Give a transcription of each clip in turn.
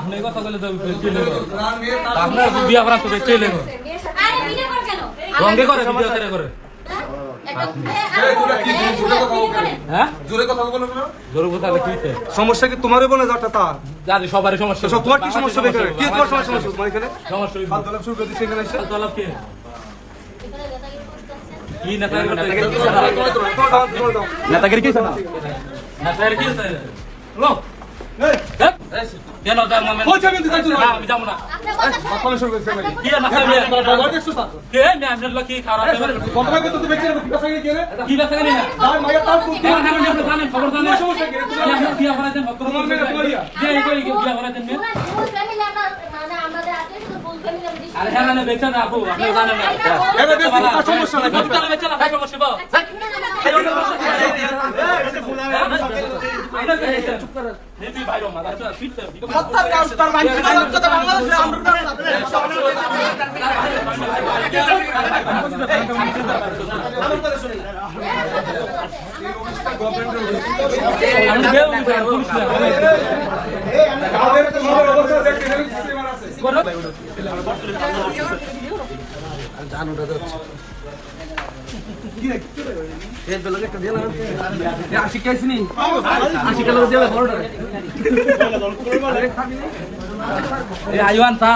আপনি কথা বলে তো চলে গেল আপনার বিয়া করা তো চলে গেল আরে ভিডিও কর কেন রঙে করে ভিডিও করে হ্যাঁ জোরে কথা বলো না জোরে কথা লিখতে সমস্যা কি তোমারই বলে যাটা তা জানি সবারই সমস্যা সব তোমার কি সমস্যা বেকার কি তোমার সমস্যা তোমার এখানে সমস্যা ফাল দলাপ শুরু করে দিছে এখানে এসে ফাল দলাপ কি কি নেতাগিরি কি না নেতাগিরি কি লো এই কেন দাম আমি কই যাবেন দিতে না আমি যাব না কথা শুরু করেছে আমি কি না খাবে বাবা দেখছো তা কে আমি আমল কি খারাপ কথা কই তো বেচে না কথা কি করে কি ব্যবসা করি না ভাই মাইয়া তাও তো আপনি জানেন খবর জানেন সমস্যা কি আপনি বিয়া করার জন্য তোমার মেয়ে তোমারিয়া যে কই বিয়া করার জন্য ফুল ফ্যামিলি আমরা মানে আমাদের আছে তো ফুল ফ্যামিলি আমরা দিছি আরে হ্যাঁ না বেচা না আপু আপনি জানেন না এবে দেখো সমস্যা নাই তাহলে বেচা না ভাই বসে বাও চুপ কর এই তুই বাইরে মারা আচ্ছা ফিট হত্যার কাজ তার মাইন্ড কথা বাংলাদেশে আমরা আইওয়ান তা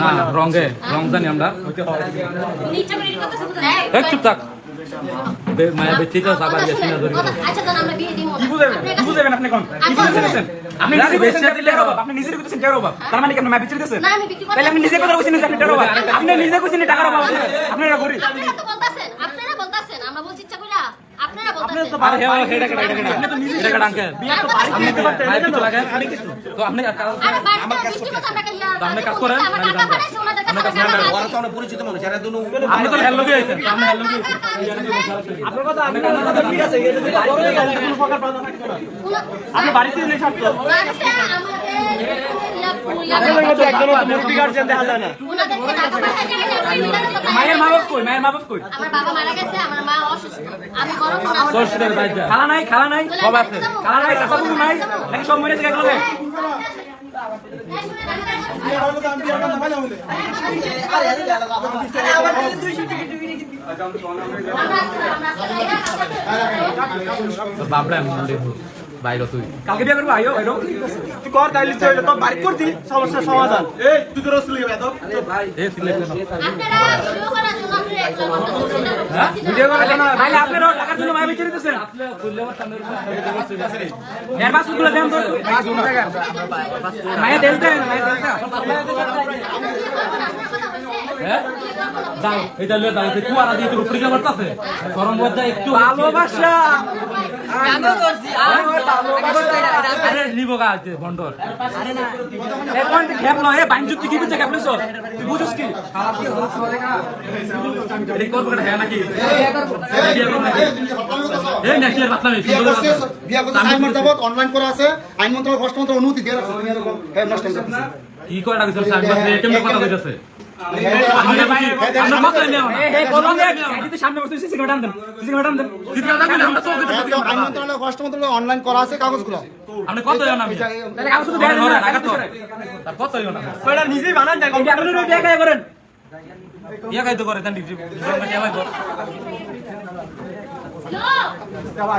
না রঙে রং জানি আমরা চুপ থাক মায়া বেশি তো সাবার গেছি না ধরে আচ্ছা জান আমরা বিয়ে দিমু কি বুঝাবেন আপনি কোন কি বুঝাছেন আপনি নিজে বেচে দিলে হবে আপনি নিজে কইছেন টাকার অভাব তার মানে কি আপনি বিচে দিতেছেন না আমি বিক্রি করতে তাহলে আপনি নিজে কথা কইছেন যে আপনি টাকার অভাব আপনি নিজে কইছেন টাকার অভাব আপনারা করি আপনারা তো বলতাছেন আমরা বলছি ইচ্ছা কইরা আপনারা বলতাছেন আরে হে এটা এটা ডাঙ্কে বিয়ে তো বাড়ি আপনি দিতে পারতেন ভাই কিছু লাগে তো আপনি আরে বাড়িতে বৃষ্টি কথা আমরা কইয়া আপনি কাজ করেন আমরা টাকা পাঠাইছি ওনাদের কাছে ওরা তো অনেক পরিচিত মানুষ এরা দুনো আপনি তো হেল্লো গিয়েছেন আপনি হেল্লো গিয়েছেন আপনার কথা আমি কথা ঠিক আছে এই যদি বড় হয়ে গেছে কোনো প্রকার বাধা থাকবে না আপনি বাড়িতে নেই ছাড়তো বাড়িতে আমাদের আপনাদের মধ্যে একজন মুরব্বি গার্জিয়ান দেখা যায় না ওনাদেরকে টাকা পাঠাইছি মায়ের মা বাপ কই মায়ের মা বাপ কই আমার বাবা মারা গেছে আমার মা অসুস্থ আমি বড় বোন আমার সরষের বাইজা খালা নাই খালা নাই খালা নাই চাচা বুবু নাই নাকি সব মরে গেছে একলগে বাবলা বাইরে তুই কালকে বিয়ে করবো আইও আইও তুই কর তাইলে তো এটা তো বাড়ি করতি সমস্যার সমাধান এই তুই তো রসলি হবে তো ভাই এ সিলেকশন আপনারা ভিডিও করার জন্য আপনি একদম ভিডিও করার জন্য তাইলে আপনারা টাকার জন্য মায়া বিচে দিতেছেন এর মাস গুলো দেন তো মায়া দেন দেন মায়া দেন হ্যাঁ দাও এটা লয়ে দাও তুই কুয়ারা দিয়ে তোর উপরে কে করতেছে গরম বজ্জা একটু ভালোবাসা আমিও করছি আরে নিবো গা আছে বন্ডর এ পয়েন্ট খেপ নয় এ বাইনজুত তুই কি বুঝছ খেপ লইছ তুই বুঝছ কি এই করব না হ্যাঁ নাকি এই নাকি এর বাতলা নেই বিয়া করতে সাইন মারতে হবে অনলাইন করা আছে আইন মন্ত্রণালয় ফার্স্ট মন্ত্রণালয় অনুমতি দিয়ে রাখছে তুমি এরকম হ্যাঁ নষ্ট করতে কি করে রাখছ স্যার বাস কেমন কথা কইতাছে আমরা মাত্র নিও না এই কোন দিতে সামনে বসে সিসি ক্যামেরা দেন সিসি ক্যামেরা দেন সিসি ক্যামেরা আমরা তো আইন মন্ত্রণালয় ফার্স্ট মন্ত্রণালয় অনলাইন করা আছে কাগজগুলো আপনি কত জানেন আমি তাহলে কাগজ শুধু দেন না টাকা তো তার কত জানেন কয়টা নিজেই বানান দেন এটা আপনি বিয়ে কাজ করেন ইয়া কাইতো করে দেন ডিগ্রি কেমন কর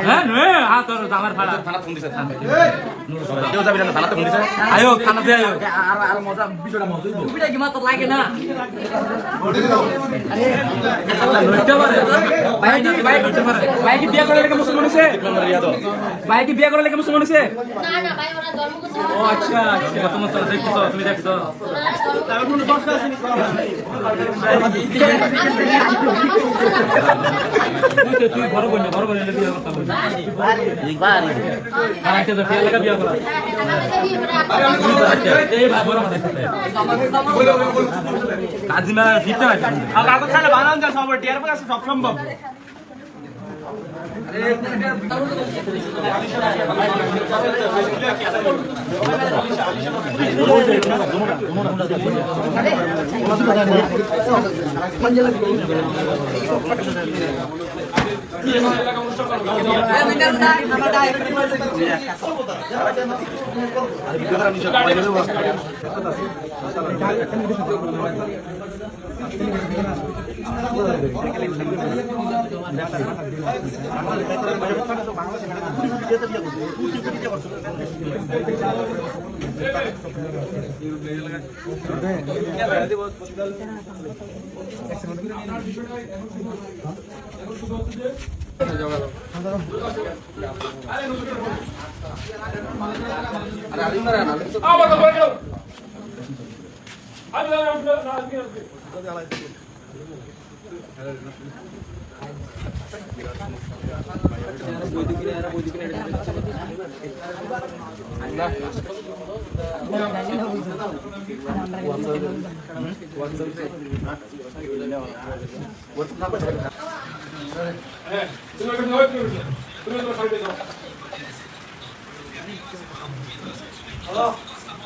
হ্যাঁ নে আ তোর দামার ফাড়া থানা ফোন দিছে কেউ যাবি না থানাতে ফোন দিছে আয়ো খানা দিয়ে আয়ো আর মজা বিষয়টা মজা হইব টুপিটা কি মাত্র লাগে না লইতে পারে ভাই কি বিয়ে করে লেগে মুসলমান হইছে ভাই কি বিয়ে করে লেগে মুসলমান হইছে না না ভাই ওরা ধর্মগত ও আচ্ছা কত মত দেখছো তুমি দেখছো তুই বড় বন্ধু বিয়ে করতে হবে আর একটা তো ফেলে বিয়ে করা এই ভাই বড় কথা কাজিমা ফিতে হয় আর কাগজ ছাড়া বানান যা সব টিয়ার পাশে সব সম্ভব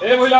এই মহিলা